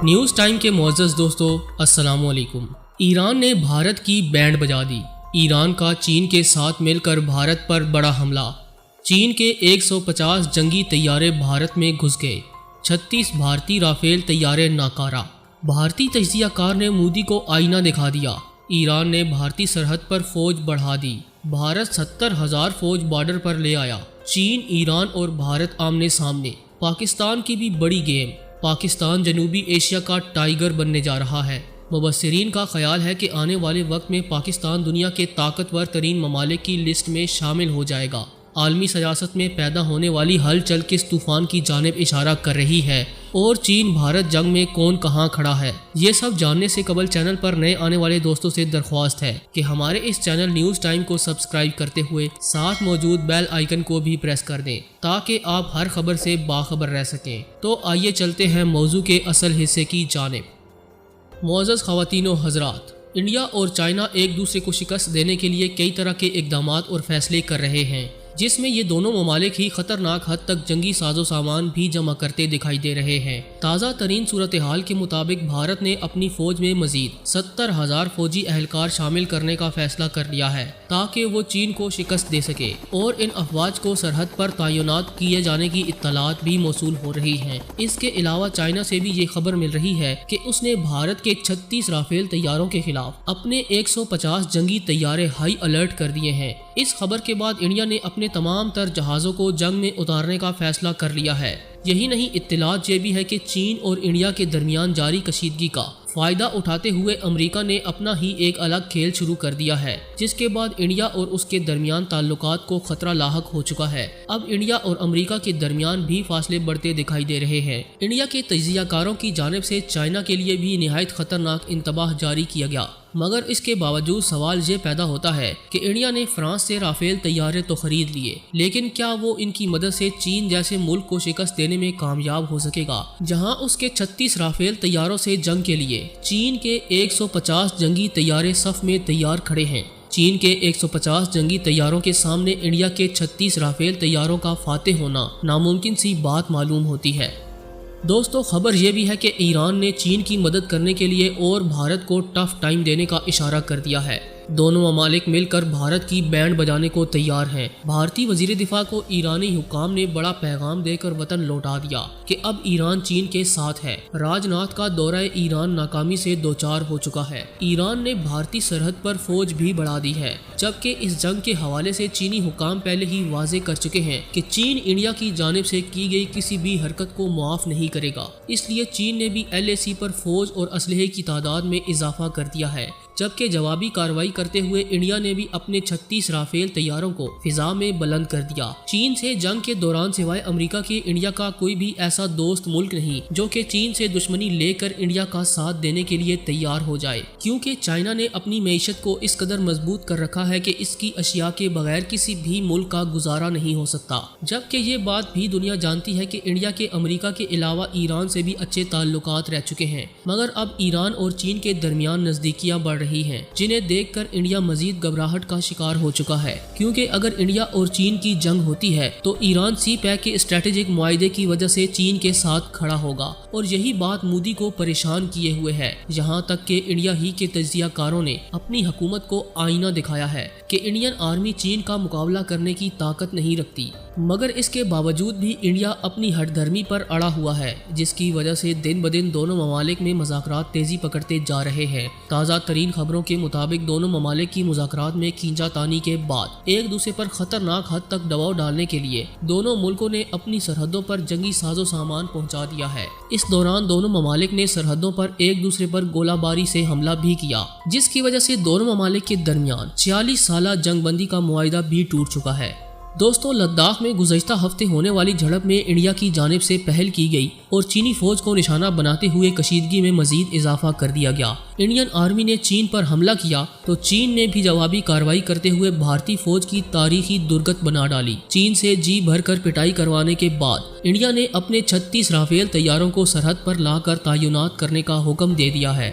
News time کے معزز دوستو السلام علیکم۔ ایران نے بھارت کی بینڈ بجا دی۔ ایران کا چین کے ساتھ مل کر بھارت پر بڑا حملہ۔ چین کے 150 جنگی طیارے بھارت میں گھس گئے۔ 36 بھارتی رافیل طیارے ناکارہ۔ بھارتی تجزیہ کار نے مودی کو آئینہ دکھا دیا۔ ایران نے بھارتی سرحد پر فوج بڑھا دی۔ بھارت 70,000 فوج بارڈر پر لے آیا۔ چین، ایران اور بھارت آمنے سامنے۔ پاکستان کی بھی بڑی گیم۔ پاکستان جنوبی ایشیا کا ٹائیگر بننے جا رہا ہے۔ مبصرین کا خیال ہے کہ آنے والے وقت میں پاکستان دنیا کے طاقتور ترین ممالک کی لسٹ میں شامل ہو جائے گا۔ عالمی سیاست میں پیدا ہونے والی ہلچل کس طوفان کی جانب اشارہ کر رہی ہے اور چین بھارت جنگ میں کون کہاں کھڑا ہے، یہ سب جاننے سے قبل چینل پر نئے آنے والے دوستوں سے درخواست ہے کہ ہمارے اس چینل نیوز ٹائم کو سبسکرائب کرتے ہوئے ساتھ موجود بیل آئیکن کو بھی پریس کر دیں تاکہ آپ ہر خبر سے باخبر رہ سکیں۔ تو آئیے چلتے ہیں موضوع کے اصل حصے کی جانب۔ معزز خواتین و حضرات، انڈیا اور چائنا ایک دوسرے کو شکست دینے کے لیے کئی طرح کے اقدامات اور فیصلے کر رہے ہیں، جس میں یہ دونوں ممالک ہی خطرناک حد تک جنگی ساز و سامان بھی جمع کرتے دکھائی دے رہے ہیں۔ تازہ ترین صورتحال کے مطابق بھارت نے اپنی فوج میں مزید 70,000 فوجی اہلکار شامل کرنے کا فیصلہ کر لیا ہے تاکہ وہ چین کو شکست دے سکے، اور ان افواج کو سرحد پر تعینات کیے جانے کی اطلاعات بھی موصول ہو رہی ہیں۔ اس کے علاوہ چائنا سے بھی یہ خبر مل رہی ہے کہ اس نے بھارت کے 36 رافیل طیاروں کے خلاف اپنے 150 جنگی طیارے ہائی الرٹ کر دیے ہیں۔ اس خبر کے بعد انڈیا نے اپنے تمام تر جہازوں کو جنگ میں اتارنے کا فیصلہ کر لیا ہے۔ یہی نہیں، اطلاعات یہ بھی ہے کہ چین اور انڈیا کے درمیان جاری کشیدگی کا فائدہ اٹھاتے ہوئے امریکہ نے اپنا ہی ایک الگ کھیل شروع کر دیا ہے، جس کے بعد انڈیا اور اس کے درمیان تعلقات کو خطرہ لاحق ہو چکا ہے۔ اب انڈیا اور امریکہ کے درمیان بھی فاصلے بڑھتے دکھائی دے رہے ہیں۔ انڈیا کے تجزیہ کاروں کی جانب سے چائنا کے لیے بھی نہایت خطرناک انتباہ جاری کیا گیا، مگر اس کے باوجود سوال یہ پیدا ہوتا ہے کہ انڈیا نے فرانس سے رافیل طیارے تو خرید لیے، لیکن کیا وہ ان کی مدد سے چین جیسے ملک کو شکست دینے میں کامیاب ہو سکے گا، جہاں اس کے 36 رافیل طیاروں سے جنگ کے لیے چین کے 150 جنگی طیارے صف میں تیار کھڑے ہیں۔ چین کے 150 جنگی طیاروں کے سامنے انڈیا کے 36 رافیل طیاروں کا فاتح ہونا ناممکن سی بات معلوم ہوتی ہے۔ دوستو، خبر یہ بھی ہے کہ ایران نے چین کی مدد کرنے کے لیے اور بھارت کو ٹف ٹائم دینے کا اشارہ کر دیا ہے۔ دونوں ممالک مل کر بھارت کی بینڈ بجانے کو تیار ہیں۔ بھارتی وزیر دفاع کو ایرانی حکام نے بڑا پیغام دے کر وطن لوٹا دیا کہ اب ایران چین کے ساتھ ہے۔ راج ناتھ کا دورہ ایران ناکامی سے دوچار ہو چکا ہے۔ ایران نے بھارتی سرحد پر فوج بھی بڑھا دی ہے، جبکہ اس جنگ کے حوالے سے چینی حکام پہلے ہی واضح کر چکے ہیں کہ چین انڈیا کی جانب سے کی گئی کسی بھی حرکت کو معاف نہیں کرے گا۔ اس لیے چین نے بھی LAC پر فوج اور اسلحے کی تعداد میں اضافہ کر دیا ہے، جبکہ جوابی کارروائی کرتے ہوئے انڈیا نے بھی اپنے 36 رافیل طیاروں کو فضا میں بلند کر دیا۔ چین سے جنگ کے دوران سوائے امریکہ کے انڈیا کا کوئی بھی ایسا دوست ملک نہیں جو کہ چین سے دشمنی لے کر انڈیا کا ساتھ دینے کے لیے تیار ہو جائے، کیونکہ چائنا نے اپنی معیشت کو اس قدر مضبوط کر رکھا ہے کہ اس کی اشیاء کے بغیر کسی بھی ملک کا گزارا نہیں ہو سکتا، جبکہ یہ بات بھی دنیا جانتی ہے کہ انڈیا کے امریکہ کے علاوہ ایران سے بھی اچھے تعلقات رہ چکے ہیں، مگر اب ایران اور چین کے درمیان نزدیکیاں بڑھ رہی ہیں، جنہیں دیکھ کر انڈیا مزید گھبراہٹ کا شکار ہو چکا ہے، کیونکہ اگر انڈیا اور چین کی جنگ ہوتی ہے تو ایران سی پیک کے اسٹریٹجک معاہدے کی وجہ سے چین کے ساتھ کھڑا ہوگا، اور یہی بات مودی کو پریشان کیے ہوئے ہے، یہاں تک کہ انڈیا ہی کے تجزیہ کاروں نے اپنی حکومت کو آئینہ دکھایا ہے کہ انڈین آرمی چین کا مقابلہ کرنے کی طاقت نہیں رکھتی، مگر اس کے باوجود بھی انڈیا اپنی ہٹ دھرمی پر اڑا ہوا ہے، جس کی وجہ سے دن بدن دونوں ممالک میں مذاکرات تیزی پکڑتے جا رہے ہیں۔ تازہ ترین خبروں کے مطابق دونوں ممالک کی مذاکرات میں کھینچا تانی کے بعد ایک دوسرے پر خطرناک حد تک دباؤ ڈالنے کے لیے دونوں ملکوں نے اپنی سرحدوں پر جنگی ساز و سامان پہنچا دیا ہے۔ اس دوران دونوں ممالک نے سرحدوں پر ایک دوسرے پر گولہ باری سے حملہ بھی کیا، جس کی وجہ سے دونوں ممالک کے درمیان 46 سالہ جنگ بندی کا معاہدہ بھی ٹوٹ چکا ہے۔ دوستو، لداخ میں گزشتہ ہفتے ہونے والی جھڑپ میں انڈیا کی جانب سے پہل کی گئی اور چینی فوج کو نشانہ بناتے ہوئے کشیدگی میں مزید اضافہ کر دیا گیا۔ انڈین آرمی نے چین پر حملہ کیا تو چین نے بھی جوابی کارروائی کرتے ہوئے بھارتی فوج کی تاریخی درگت بنا ڈالی۔ چین سے جی بھر کر پٹائی کروانے کے بعد انڈیا نے اپنے 36 رافیل طیاروں کو سرحد پر لا کر تعینات کرنے کا حکم دے دیا ہے۔